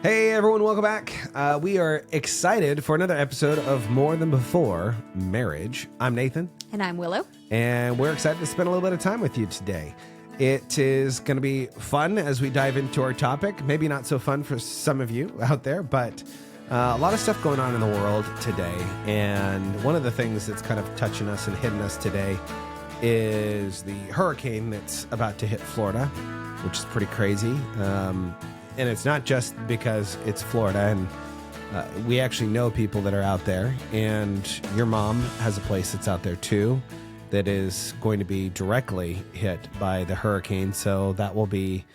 Hey everyone, welcome back. We are excited for another episode of More Than Before Marriage. I'm Nathan. And I'm Willow. And we're excited to spend a little bit of time with you today. It is going to be fun as we dive into our topic. Maybe not so fun for some of you out there, but a lot of stuff going on in the world today. And one of the things that's kind of touching us and hitting us today is the hurricane that's about to hit Florida, which is pretty crazy. And it's not just because it's Florida, and we actually know people that are out there, and your mom has a place that's out there too that is going to be directly hit by the hurricane. So that will be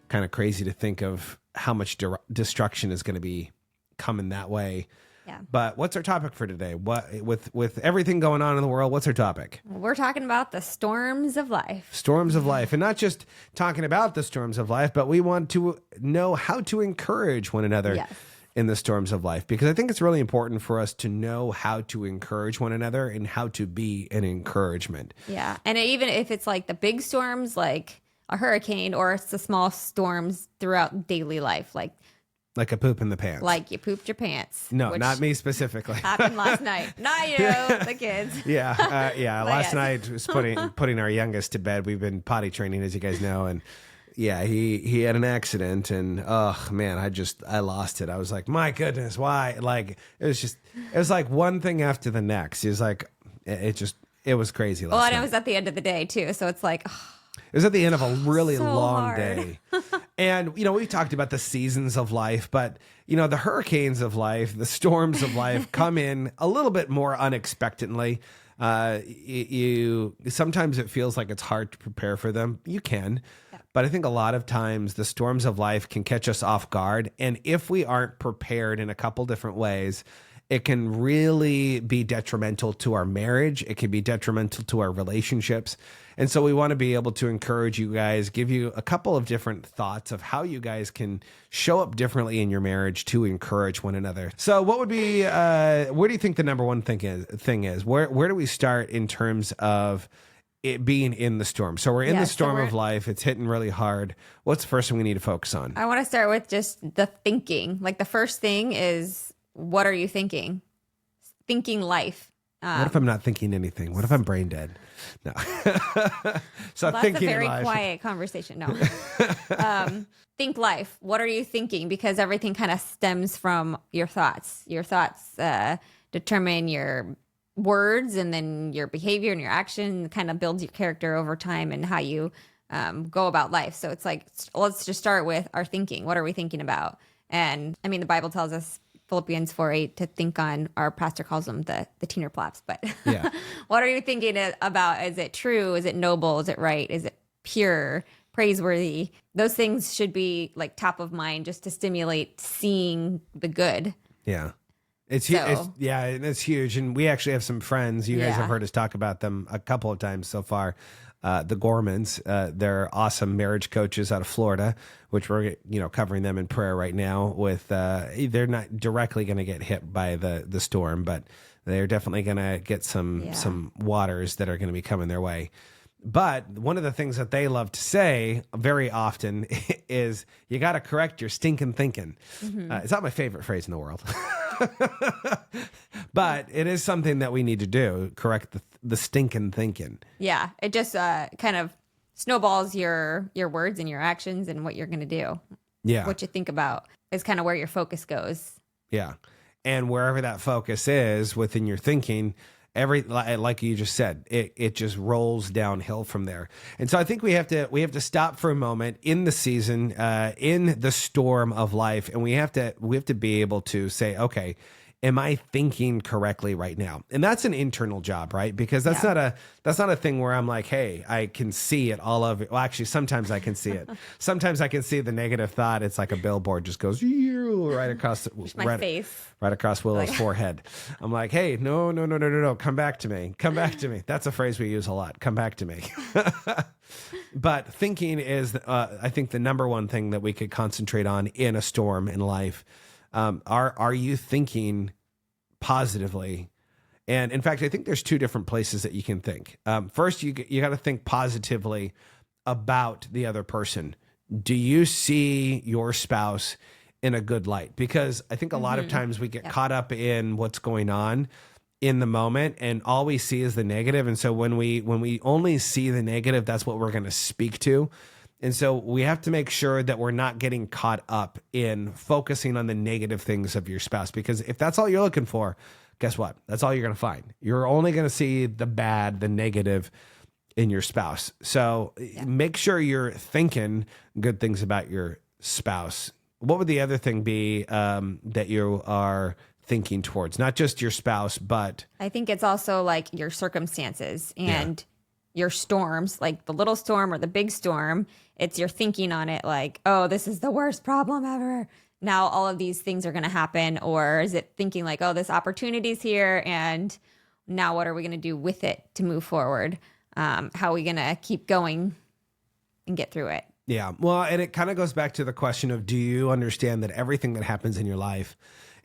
kind of crazy to think of how much destruction is going to be coming that way. Yeah. But what's our topic for today? What with everything going on in the world, what's our topic? We're talking about the storms of life. Storms of life. And not just talking about the storms of life, but we want to know how to encourage one another in the storms of life. Because I think it's really important for us to know how to encourage one another and how to be an encouragement. Yeah. And even if it's like the big storms, like a hurricane, or it's the small storms throughout daily life, like a poop in the pants. Like you pooped your pants. No, not me specifically. Happened last night. Not you, the kids. Yeah. Last night was putting our youngest to bed. We've been potty training, as you guys know, and yeah, he had an accident, and oh man, I lost it. I was like, my goodness, why? Like it was like one thing after the next. It was like it was crazy last night. And it was at the end of the day too, so it's like. It was at the end of a really so long hard. day. And, we've talked about the seasons of life, but, the hurricanes of life, the storms of life come in a little bit more unexpectedly. Sometimes it feels like it's hard to prepare for them. You can. Yeah. But I think a lot of times the storms of life can catch us off guard. And if we aren't prepared in a couple different ways, it can really be detrimental to our marriage. It can be detrimental to our relationships. And so we want to be able to encourage you guys, give you a couple of different thoughts of how you guys can show up differently in your marriage to encourage one another. So what would be, where do you think the number one thing is? Where do we start in terms of it being in the storm? So we're in the storm of life. It's hitting really hard. What's the first thing we need to focus on? I want to start with just the thinking. Like the first thing is, what are you thinking? Thinking life. What if I'm not thinking anything? What if I'm brain dead? No. So that's thinking a very life. Quiet conversation. No. Think life. What are you thinking? Because everything kind of stems from your thoughts. Your thoughts determine your words, and then your behavior and your action kind of builds your character over time and how you go about life. So it's like, let's just start with our thinking. What are we thinking about? And I mean, the Bible tells us, Philippians 4:8, to think on, our pastor calls them the teener plaps, but yeah. What are you thinking about? Is it true? Is it noble? Is it right? Is it pure, praiseworthy? Those things should be like top of mind, just to stimulate seeing the good. Yeah. It's huge. And we actually have some friends. You guys have heard us talk about them a couple of times so far. The Gormans, they're awesome marriage coaches out of Florida, which we're, covering them in prayer right now with, they're not directly going to get hit by the storm, but they're definitely going to get some waters that are going to be coming their way. But one of the things that they love to say very often is, you got to correct your stinking thinking. Mm-hmm. It's not my favorite phrase in the world, but it is something that we need to do, correct the stinking thinking. Yeah, it just kind of snowballs your words and your actions and what you're going to do. Yeah. What you think about is kind of where your focus goes. Yeah. And wherever that focus is within your thinking, like you just said, it just rolls downhill from there. And so I think we have to stop for a moment in the season, in the storm of life, and we have to be able to say, okay, am I thinking correctly right now? And that's an internal job, right? Because that's not a thing where I'm like, hey, I can see it all of it. Well, actually, sometimes I can see it. Sometimes I can see the negative thought. It's like a billboard just goes right across my face, right across Willow's forehead. I'm like, hey, no, come back to me. Come back to me. That's a phrase we use a lot. Come back to me. But thinking is, I think, the number one thing that we could concentrate on in a storm in life. Are you thinking positively? And in fact, I think there's two different places that you can think. First, you got to think positively about the other person. Do you see your spouse in a good light, because I think a lot of times we get caught up in what's going on in the moment, and all we see is the negative. And so when we only see the negative, that's what we're going to speak to. And so we have to make sure that we're not getting caught up in focusing on the negative things of your spouse, because if that's all you're looking for, guess what? That's all you're going to find. You're only going to see the bad, the negative in your spouse. So make sure you're thinking good things about your spouse. What would the other thing be that you are thinking towards? Not just your spouse, but I think it's also like your circumstances and your storms, like the little storm or the big storm. It's you're thinking on it like, oh, this is the worst problem ever. Now all of these things are going to happen. Or is it thinking like, oh, this opportunity's here, and now what are we going to do with it to move forward? How are we going to keep going and get through it? Yeah. Well, and it kind of goes back to the question of, do you understand that everything that happens in your life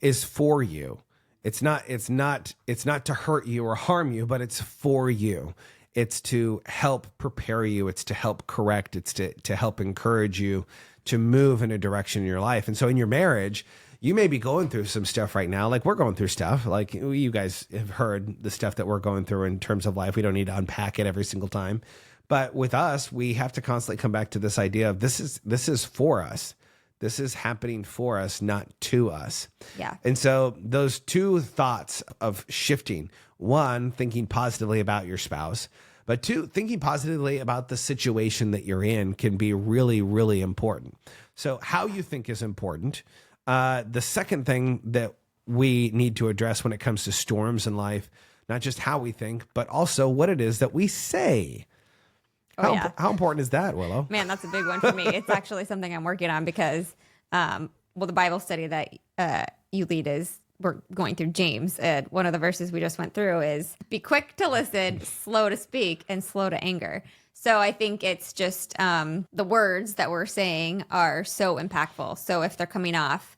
is for you? It's not to hurt you or harm you, but it's for you. It's to help prepare you. It's to help correct. It's to help encourage you to move in a direction in your life. And so in your marriage, you may be going through some stuff right now. Like we're going through stuff. Like you guys have heard the stuff that we're going through in terms of life. We don't need to unpack it every single time. But with us, we have to constantly come back to this idea of this is for us. This is happening for us, not to us. Yeah. And so those two thoughts of shifting, one, thinking positively about your spouse, but two, thinking positively about the situation that you're in can be really, really important. So how you think is important. The second thing that we need to address when it comes to storms in life, not just how we think, but also what it is that we say. How important is that, Willow? Man, that's a big one for me. It's actually something I'm working on because, the Bible study that you lead we're going through James. And one of the verses we just went through is be quick to listen, slow to speak, and slow to anger. So I think it's just the words that we're saying are so impactful. So if they're coming off,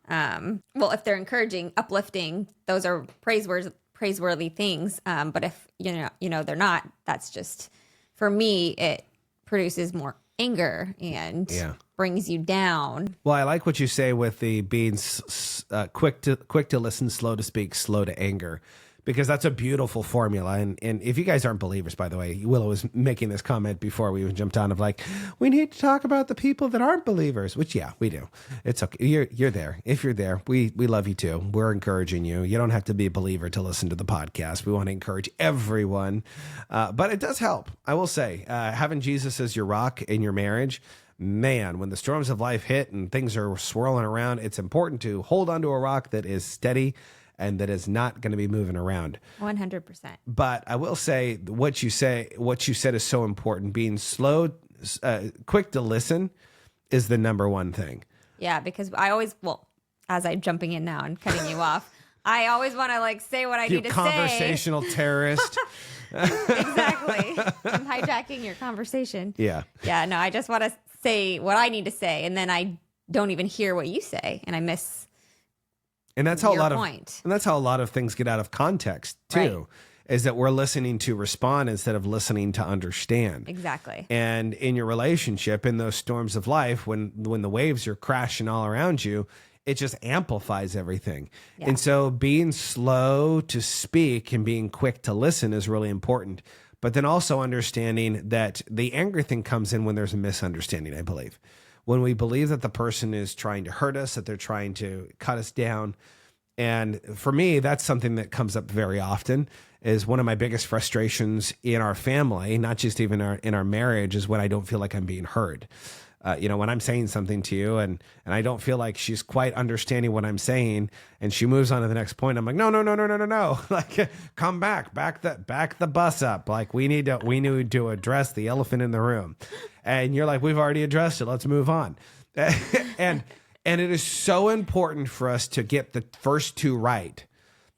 if they're encouraging, uplifting, those are praiseworthy things. But if they're not, that's just, for me, it produces more anger and brings you down. Well, I like what you say with the being quick to listen, slow to speak, slow to anger, because that's a beautiful formula. And if you guys aren't believers, by the way, Willow was making this comment before we even jumped on of like, we need to talk about the people that aren't believers, which, yeah, we do. It's okay. You're there. If you're there, we love you too. We're encouraging you. You don't have to be a believer to listen to the podcast. We want to encourage everyone. But it does help. I will say, having Jesus as your rock in your marriage, man, when the storms of life hit and things are swirling around, it's important to hold onto a rock that is steady and that is not going to be moving around. 100%. But I will say what you said is so important. Being quick to listen is the number one thing. Yeah, because as I'm jumping in now and cutting you off, I always want to say what I need to say. You conversational terrorist. Exactly. I'm hijacking your conversation. Yeah. Yeah, no, I just want to say what I need to say, and then I don't even hear what you say, and I miss. And that's how a lot of things get out of context too, is that we're listening to respond instead of listening to understand. Exactly. And in your relationship, in those storms of life, when the waves are crashing all around you, it just amplifies everything. Yeah. And so being slow to speak and being quick to listen is really important. But then also understanding that the anger thing comes in when there's a misunderstanding, I believe. When we believe that the person is trying to hurt us, that they're trying to cut us down. And for me, that's something that comes up very often, is one of my biggest frustrations in our family, not just even in our marriage, is when I don't feel like I'm being heard. When I'm saying something to you and I don't feel like she's quite understanding what I'm saying, and she moves on to the next point, I'm like, no. Like, come back the bus up. Like we need to address the elephant in the room. And you're like, we've already addressed it. Let's move on. And it is so important for us to get the first two right,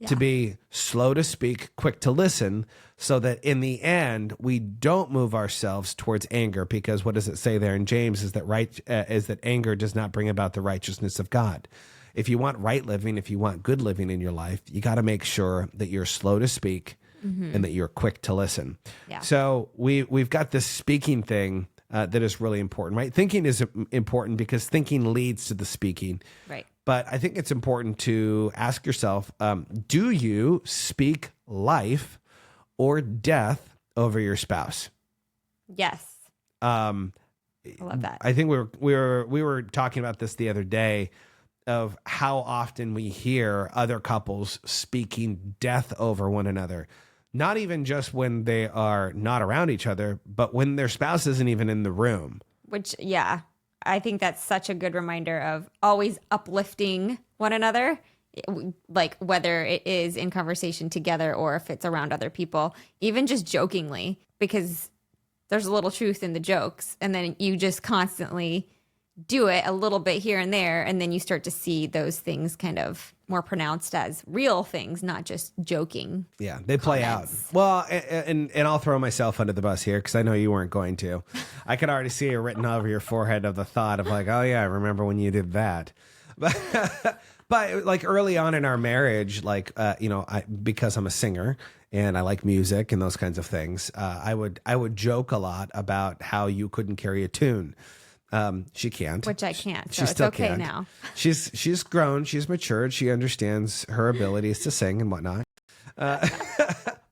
to be slow to speak, quick to listen, so that in the end, we don't move ourselves towards anger. Because what does it say there in James is that anger does not bring about the righteousness of God. If you want right living, if you want good living in your life, you got to make sure that you're slow to speak and that you're quick to listen. Yeah. So we've got this speaking thing that is really important, right? Thinking is important because thinking leads to the speaking. Right. But I think it's important to ask yourself, do you speak life or death over your spouse? Yes. I love that. I think we were talking about this the other day of how often we hear other couples speaking death over one another. Not even just when they are not around each other, but when their spouse isn't even in the room. Which, yeah, I think that's such a good reminder of always uplifting one another, like whether it is in conversation together or if it's around other people, even just jokingly, because there's a little truth in the jokes. And then you just constantly do it a little bit here and there. And then you start to see those things kind of more pronounced as real things, not just joking. Yeah, they play comments. out. Well, and I'll throw myself under the bus here because I know you weren't going to. I could already see it written over your forehead of the thought of like, oh yeah, I remember when you did that. But like early on in our marriage, like, because I'm a singer and I like music and those kinds of things, I would joke a lot about how you couldn't carry a tune. She can't. Which I can't. She So it's still okay can't. now. She's grown. She's matured. She understands her abilities to sing and whatnot.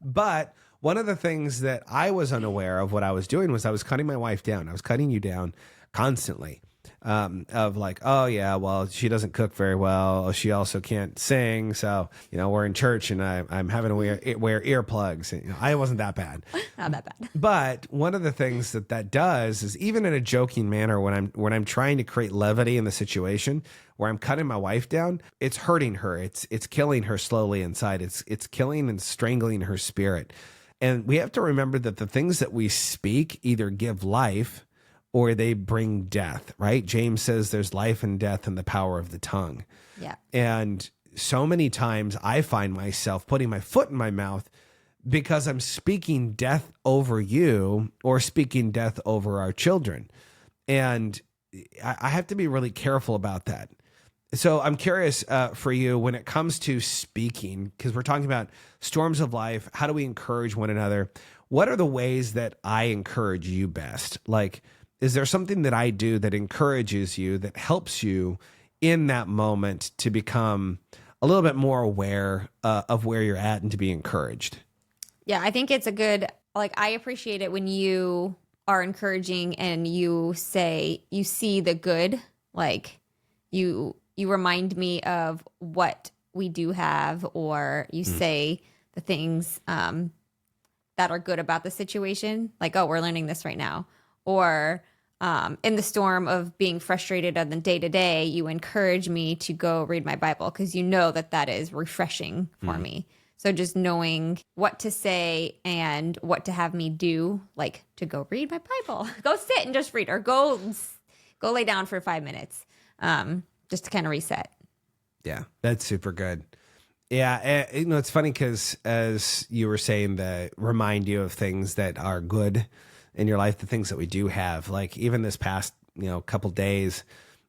But one of the things that I was unaware of what I was doing was I was cutting my wife down. I was cutting you down constantly. Of like, oh yeah, well, she doesn't cook very well. She also can't sing. So, we're in church and I'm having to wear earplugs. And, I wasn't that bad. Not that bad. But one of the things that does is even in a joking manner, when I'm trying to create levity in the situation where I'm cutting my wife down, it's hurting her. It's killing her slowly inside. It's killing and strangling her spirit. And we have to remember that the things that we speak either give life or they bring death, right? James says there's life and death in the power of the tongue. Yeah. And so many times I find myself putting my foot in my mouth because I'm speaking death over you or speaking death over our children. And I have to be really careful about that. So I'm curious for you when it comes to speaking, because we're talking about storms of life. How do we encourage one another? What are the ways that I encourage you best? Like, is there something that I do that encourages you, that helps you in that moment to become a little bit more aware of where you're at and to be encouraged? Yeah, I think it's a good, I appreciate it when you are encouraging and you say, you see the good, like you remind me of what we do have, or you say the things that are good about the situation. Like, oh, we're learning this right now. Or in the storm of being frustrated on the day to day, you encourage me to go read my Bible because you know that is refreshing for me. So just knowing what to say and what to have me do, like to go read my Bible, go sit and just read, or go lay down for 5 minutes, just to kind of reset. Yeah, that's super good. Yeah, it's funny because as you were saying, that remind you of things that are good in your life, the things that we do have, like even this past, couple days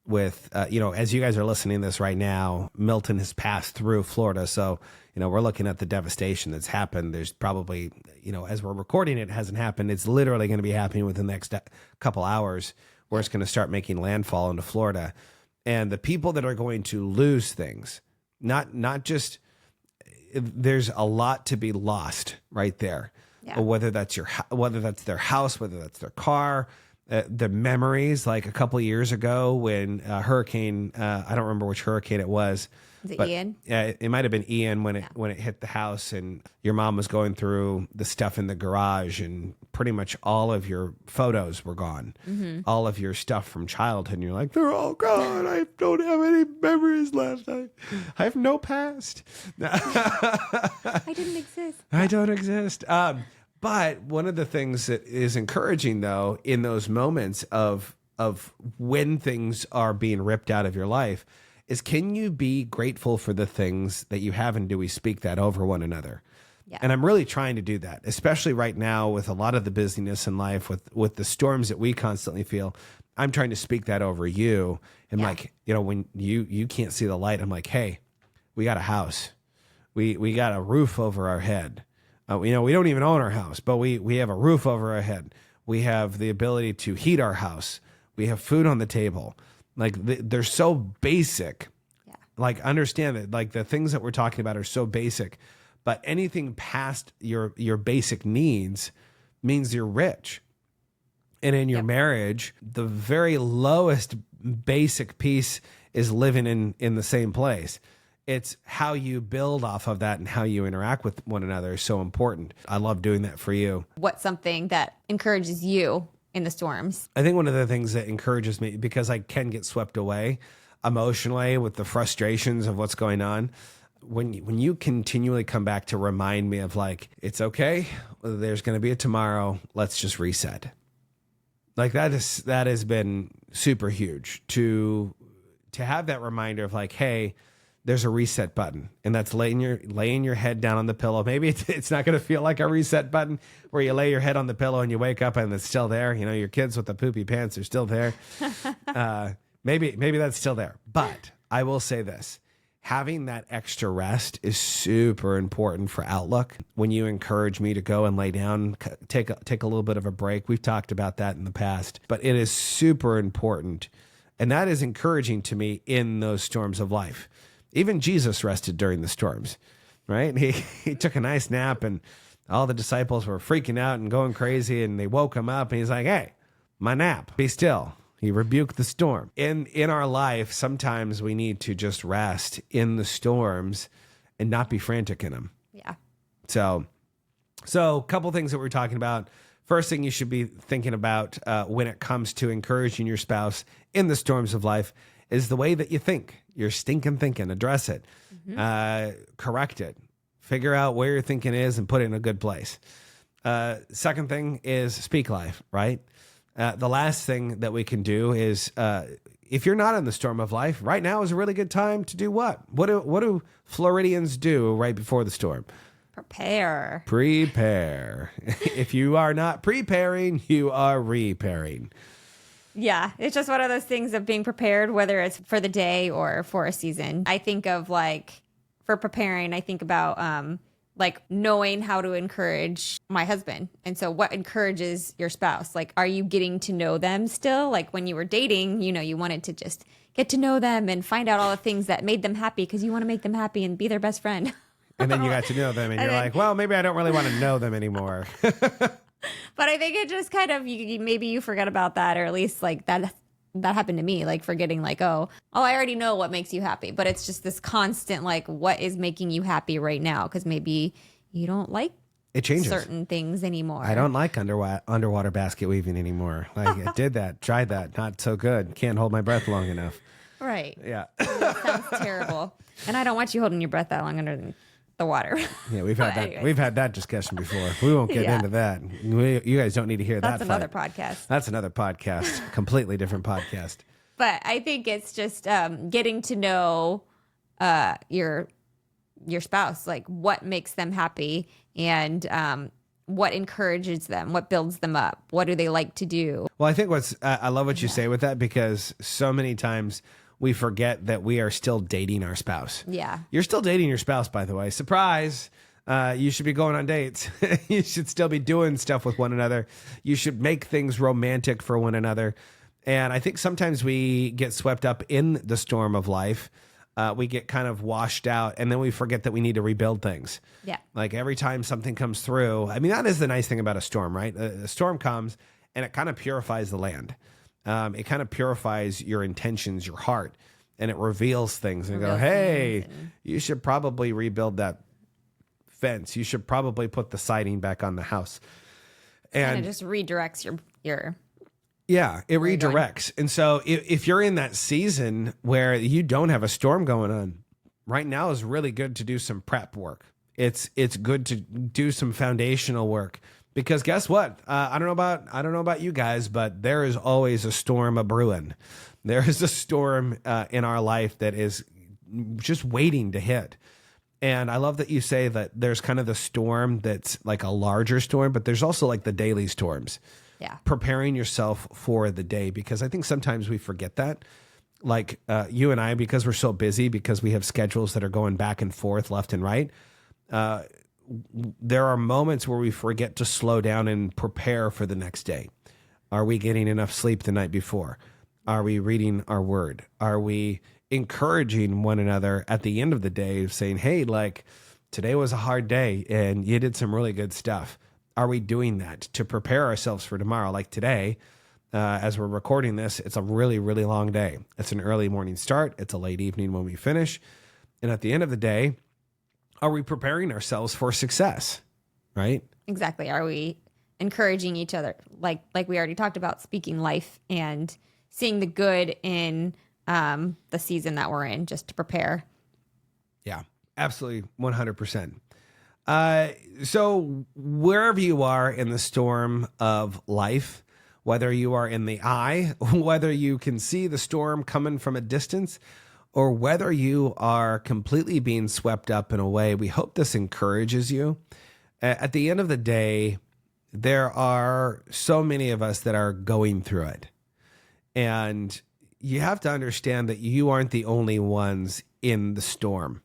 with, as you guys are listening to this right now, Milton has passed through Florida. So, we're looking at the devastation that's happened. There's probably, as we're recording, it hasn't happened. It's literally going to be happening within the next couple hours where it's going to start making landfall into Florida. And the people that are going to lose things, not just, there's a lot to be lost right there. Yeah. Whether that's their house, whether that's their car, the memories. Like a couple of years ago when hurricane, I don't remember which hurricane it was. Is it Ian? Yeah, it might have been Ian when it hit the house, and your mom was going through the stuff in the garage, and pretty much all of your photos were gone. Mm-hmm. All of your stuff from childhood, and you're like, they're all gone. I don't have any memories left. I have no past. I didn't exist. I don't exist. But one of the things that is encouraging, though, in those moments of when things are being ripped out of your life, is can you be grateful for the things that you have, and do we speak that over one another? Yeah. And I'm really trying to do that, especially right now with a lot of the busyness in life, with the storms that we constantly feel. I'm trying to speak that over you. And like, when you can't see the light, I'm like, hey, we got a house. We got a roof over our head. We don't even own our house, but we have a roof over our head. We have the ability to heat our house. We have food on the table. Like they're so basic. Yeah. Like understand that like the things that we're talking about are so basic, but anything past your basic needs means you're rich. And in your marriage, the very lowest basic piece is living in the same place. It's how you build off of that and how you interact with one another is so important. I love doing that for you. What's something that encourages you in the storms? I think one of the things that encourages me, because I can get swept away emotionally with the frustrations of what's going on, when you continually come back to remind me of like, it's okay, there's going to be a tomorrow, let's just reset. Like that has been super huge to have that reminder of like, hey, there's a reset button, and that's laying your head down on the pillow. Maybe it's not going to feel like a reset button where you lay your head on the pillow and you wake up and it's still there. You know, your kids with the poopy pants are still there. Maybe that's still there. But I will say this. Having that extra rest is super important for outlook. When you encourage me to go and lay down, take a little bit of a break. We've talked about that in the past, but it is super important. And that is encouraging to me in those storms of life. Even Jesus rested during the storms, right? He took a nice nap and all the disciples were freaking out and going crazy, and they woke him up and he's like, hey, my nap, be still. He rebuked the storm. In our life, sometimes we need to just rest in the storms and not be frantic in them. Yeah. So a couple things that we're talking about. First thing you should be thinking about when it comes to encouraging your spouse in the storms of life is the way that you think. You're stinking thinking. Address it. Correct it. Figure out where your thinking is and put it in a good place. Second thing is speak life, right? The last thing that we can do is if you're not in the storm of life, right now is a really good time to do what? What do Floridians do right before the storm? Prepare. If you are not preparing, you are repairing. Yeah, it's just one of those things of being prepared, whether it's for the day or for a season. I think of like, for preparing, I think about like knowing how to encourage my husband. And so what encourages your spouse? Like, are you getting to know them still? Like when you were dating, you know, you wanted to just get to know them and find out all the things that made them happy because you want to make them happy and be their best friend. And then you got to know them and you're like, well, maybe I don't really want to know them anymore. But I think it just kind of, maybe you forget about that, or at least like that happened to me, like forgetting like, oh, I already know what makes you happy. But it's just this constant, like, what is making you happy right now? Because maybe you don't like it changes certain things anymore. I don't like underwater basket weaving anymore. Like I did that, tried that, not so good. Can't hold my breath long enough. Right. Yeah. It sounds terrible. And I don't want you holding your breath that long under the water. Yeah, we've had that. Anyways. We've had that discussion before. We won't get into that. You guys don't need to hear that. That's another podcast. That's another podcast. Completely different podcast. But I think it's just getting to know your spouse, like what makes them happy and what encourages them, what builds them up, what do they like to do. Well, I think I love what you say with that, because so many times we forget that we are still dating our spouse. Yeah. You're still dating your spouse, by the way. Surprise. You should be going on dates. You should still be doing stuff with one another. You should make things romantic for one another. And I think sometimes we get swept up in the storm of life. We get kind of washed out, and then we forget that we need to rebuild things. Yeah. Like every time something comes through, I mean, that is the nice thing about a storm, right? A storm comes and it kind of purifies the land. It kind of purifies your intentions, your heart, and it reveals things and go, hey, you should probably rebuild that fence. You should probably put the siding back on the house. And it just redirects your yeah, it redirects. And so if you're in that season where you don't have a storm going on, right now is really good to do some prep work. It's good to do some foundational work. Because guess what? I don't know about you guys, but there is always a storm a-brewing. There is a storm in our life that is just waiting to hit. And I love that you say that there's kind of the storm that's like a larger storm, but there's also like the daily storms. Yeah. Preparing yourself for the day, because I think sometimes we forget that. Like you and I, because we're so busy, because we have schedules that are going back and forth, left and right. There are moments where we forget to slow down and prepare for the next day. Are we getting enough sleep the night before? Are we reading our word? Are we encouraging one another at the end of the day, saying, hey, like, today was a hard day and you did some really good stuff? Are we doing that to prepare ourselves for tomorrow? Like today, as we're recording this, it's a really, really long day. It's an early morning start. It's a late evening when we finish. And at the end of the day, are we preparing ourselves for success? Right? Exactly. Are we encouraging each other? Like we already talked about, speaking life and seeing the good in the season that we're in, just to prepare. Yeah, absolutely. 100%. So wherever you are in the storm of life, whether you are in the eye, whether you can see the storm coming from a distance, or whether you are completely being swept up in a way, we hope this encourages you. At the end of the day, there are so many of us that are going through it. And you have to understand that you aren't the only ones in the storm.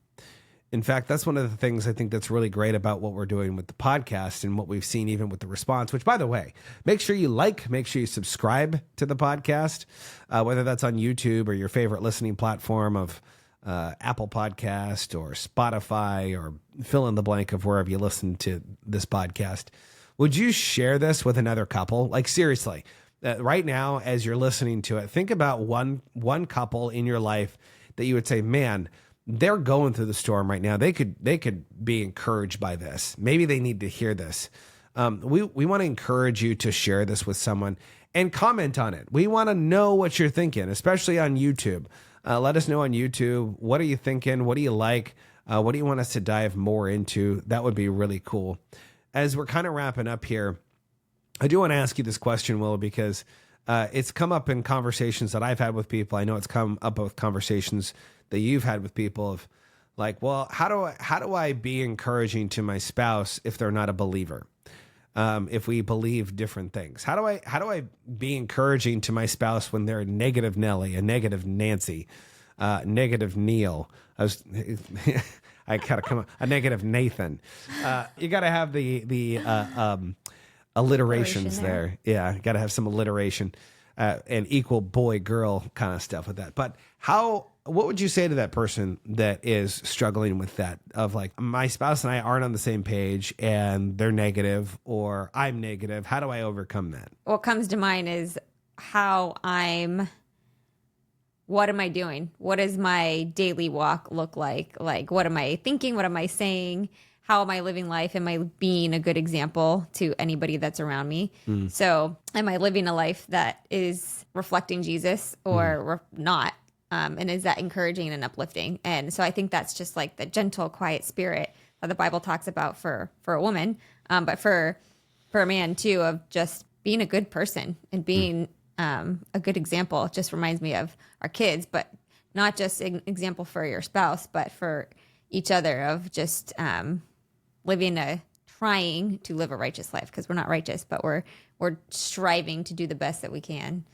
In fact, that's one of the things I think that's really great about what we're doing with the podcast and what we've seen even with the response, which, by the way, make sure you subscribe to the podcast, whether that's on YouTube or your favorite listening platform of Apple Podcast or Spotify or fill in the blank of wherever you listen to this podcast. Would you share this with another couple? Like, seriously, right now, as you're listening to it, think about one couple in your life that you would say, man, they're going through the storm right now. They could be encouraged by this. Maybe they need to hear this. We want to encourage you to share this with someone and comment on it. We want to know what you're thinking, especially on YouTube. Let us know on YouTube. What are you thinking? What do you like? What do you want us to dive more into? That would be really cool. As we're kind of wrapping up here, I do want to ask you this question, Will, because it's come up in conversations that I've had with people. I know it's come up with conversations that you've had with people of like, well, how do I be encouraging to my spouse if they're not a believer? If we believe different things, how do I be encouraging to my spouse when they're a negative Nelly, a negative Nancy, negative Neil? I gotta come up, a negative Nathan. You gotta have the alliterations there. Yeah, gotta have some alliteration and equal boy girl kind of stuff with that. But what would you say to that person that is struggling with that of like, my spouse and I aren't on the same page and they're negative or I'm negative? How do I overcome that? What comes to mind is what am I doing? What does my daily walk look like? Like, what am I thinking? What am I saying? How am I living life? Am I being a good example to anybody that's around me? So am I living a life that is reflecting Jesus or not? And is that encouraging and uplifting? And so I think that's just like the gentle, quiet spirit that the Bible talks about for a woman, but for a man too, of just being a good person and being a good example. It just reminds me of our kids, but not just an example for your spouse, but for each other of just trying to live a righteous life, because we're not righteous, but we're striving to do the best that we can.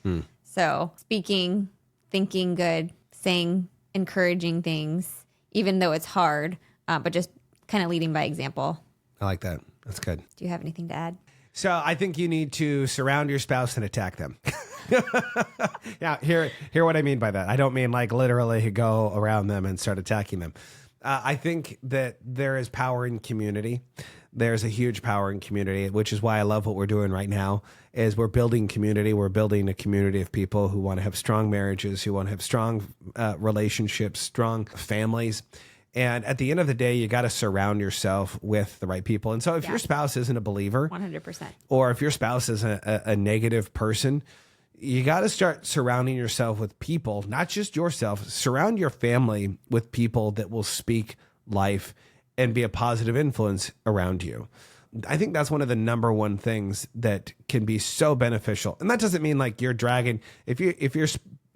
So speaking, thinking good, saying encouraging things, even though it's hard, but just kind of leading by example. I like that. That's good. Do you have anything to add? So I think you need to surround your spouse and attack them. Yeah, hear what I mean by that. I don't mean like literally go around them and start attacking them. I think that there is power in community. There's a huge power in community, which is why I love what we're doing right now, is we're building community. We're building a community of people who want to have strong marriages, who want to have strong relationships, strong families. And at the end of the day, you got to surround yourself with the right people. And so if your spouse isn't a believer, 100%, or if your spouse is a negative person, you got to start surrounding yourself with people, not just yourself. Surround your family with people that will speak life and be a positive influence around you. I think that's one of the number one things that can be so beneficial. And that doesn't mean like you're dragging, if your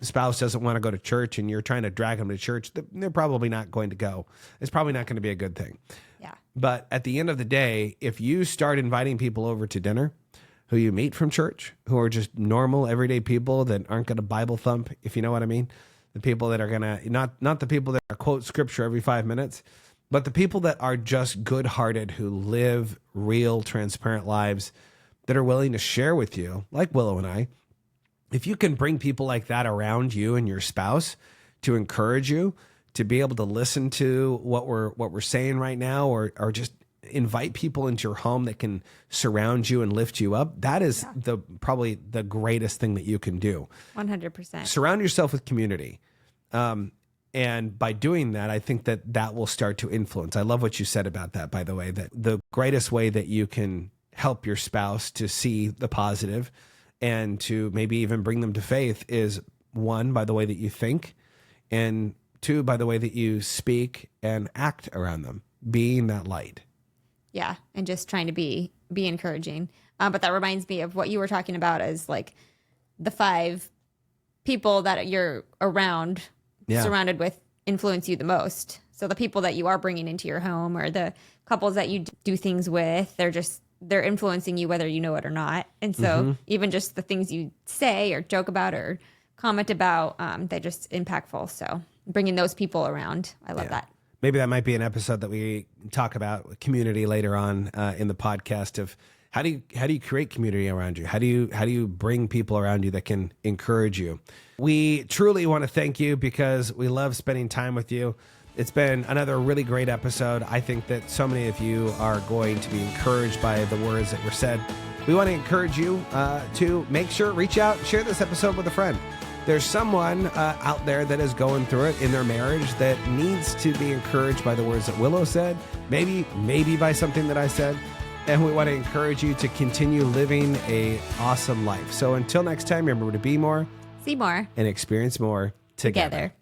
spouse doesn't want to go to church and you're trying to drag them to church, they're probably not going to go. It's probably not going to be a good thing. Yeah. But at the end of the day, if you start inviting people over to dinner who you meet from church, who are just normal, everyday people that aren't going to Bible thump, if you know what I mean, the people that are going to, not the people that are quote scripture every 5 minutes, but the people that are just good-hearted, who live real, transparent lives, that are willing to share with you, like Willow and I, if you can bring people like that around you and your spouse to encourage you, to be able to listen to what we're saying right now, or just invite people into your home that can surround you and lift you up, that is probably the greatest thing that you can do. 100%. Surround yourself with community. And by doing that, I think that will start to influence. I love what you said about that, by the way, that the greatest way that you can help your spouse to see the positive and to maybe even bring them to faith is, one, by the way that you think, and two, by the way that you speak and act around them, being that light. Yeah, and just trying to be encouraging. But that reminds me of what you were talking about as like the 5 people that you're around, surrounded with, influence you the most. So the people that you are bringing into your home, or the couples that you do things with, they're influencing you whether you know it or not. And so even just the things you say or joke about or comment about, they're just impactful. So bringing those people around, I love that. Maybe that might be an episode that we talk about community later on in the podcast of how do you create community around you? How do you bring people around you that can encourage you? We truly want to thank you because we love spending time with you. It's been another really great episode. I think that so many of you are going to be encouraged by the words that were said. We want to encourage you to make sure, reach out, share this episode with a friend. There's someone out there that is going through it in their marriage that needs to be encouraged by the words that Willow said, maybe by something that I said. And we want to encourage you to continue living an awesome life. So until next time, remember to be more, see more, and experience more together.